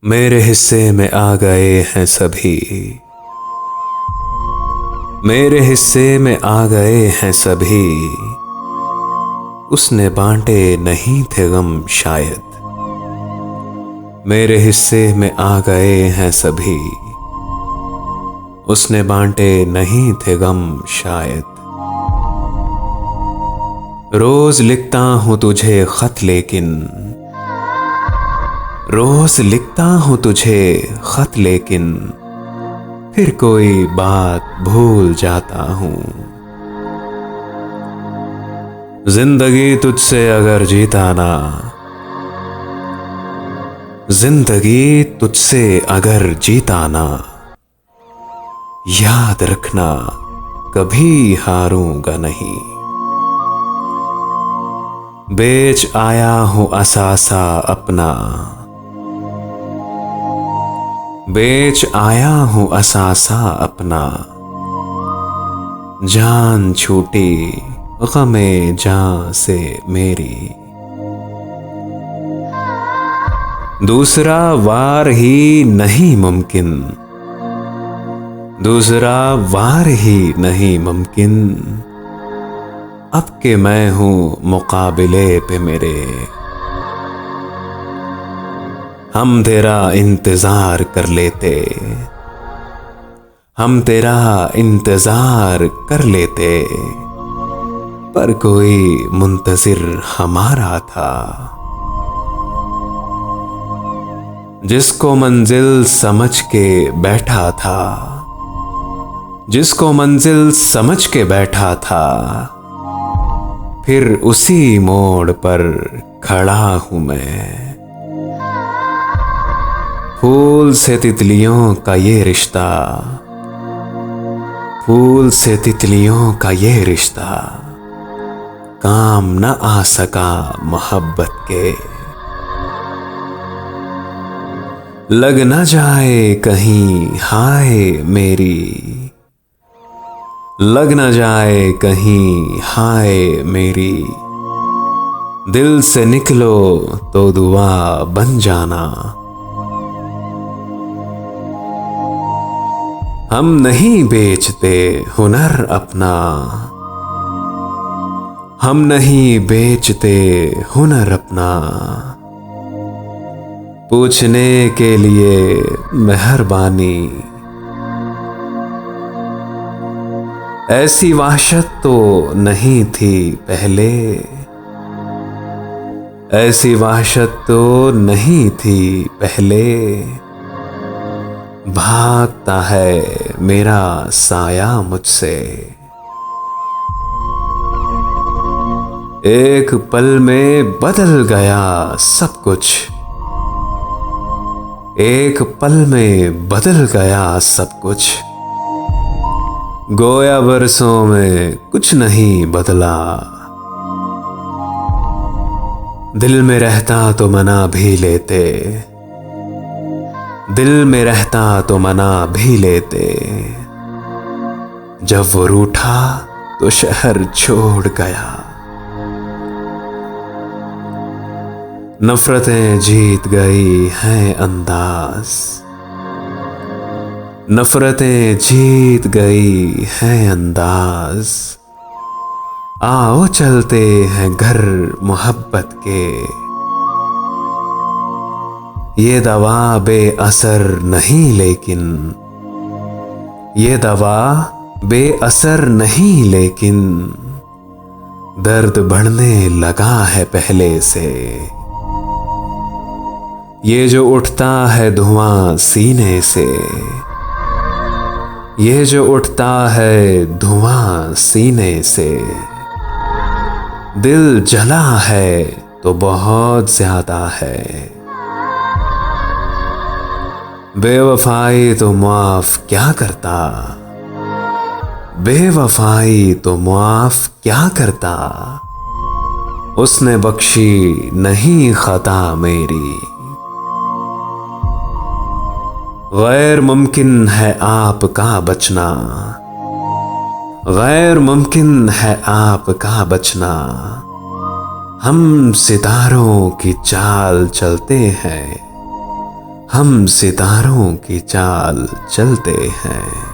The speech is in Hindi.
मेरे हिस्से में आ गए हैं सभी, मेरे हिस्से में आ गए हैं सभी। उसने बांटे नहीं थे गम शायद, मेरे हिस्से में आ गए हैं सभी। उसने बांटे नहीं थे गम शायद। रोज लिखता हूं तुझे खत लेकिन, रोज लिखता हूं तुझे खत लेकिन फिर कोई बात भूल जाता हूं। जिंदगी तुझसे अगर जीता ना, जिंदगी तुझसे अगर जीता ना, याद रखना कभी हारूंगा नहीं। बेच आया हूं असासा अपना, बेच आया हूं असासा अपना। जान छूटी गमे जान से मेरी, दूसरा वार ही नहीं मुमकिन, दूसरा वार ही नहीं मुमकिन। अब के मैं हूं मुकाबले पे मेरे, हम तेरा इंतजार कर लेते, हम तेरा इंतजार कर लेते। पर कोई मुंतजिर हमारा था, जिसको मंजिल समझ के बैठा था, जिसको मंजिल समझ के बैठा था। फिर उसी मोड़ पर खड़ा हूं मैं। फूल से तितलियों का ये रिश्ता, फूल से तितलियों का ये रिश्ता काम न आ सका मोहब्बत के। लग न जाए कहीं हाय मेरी, लग न जाए कहीं हाय मेरी। दिल से निकलो तो दुआ बन जाना। हम नहीं बेचते हुनर अपना, हम नहीं बेचते हुनर अपना। पूछने के लिए मेहरबानी, ऐसी वहशत तो नहीं थी पहले, ऐसी वहशत तो नहीं थी पहले। भागता है मेरा साया मुझसे, एक पल में बदल गया सब कुछ, एक पल में बदल गया सब कुछ। गोया बरसों में कुछ नहीं बदला, दिल में रहता तो मना भी लेते, दिल में रहता तो मना भी लेते। जब वो रूठा तो शहर छोड़ गया। नफरतें जीत गई हैं अंदाज, नफरतें जीत गई हैं अंदाज। आओ चलते हैं घर मोहब्बत के, ये दवा बेअसर नहीं लेकिन, ये दवा बेअसर नहीं लेकिन। दर्द बढ़ने लगा है पहले से, ये जो उठता है धुआं सीने से, ये जो उठता है धुआं सीने से। दिल जला है तो बहुत ज्यादा है, बेवफाई तो माफ क्या करता, बेवफाई तो माफ क्या करता। उसने बख्शी नहीं खता मेरी। गैर मुमकिन है आपका बचना, गैर मुमकिन है आपका बचना। हम सितारों की चाल चलते हैं, हम सितारों की चाल चलते हैं।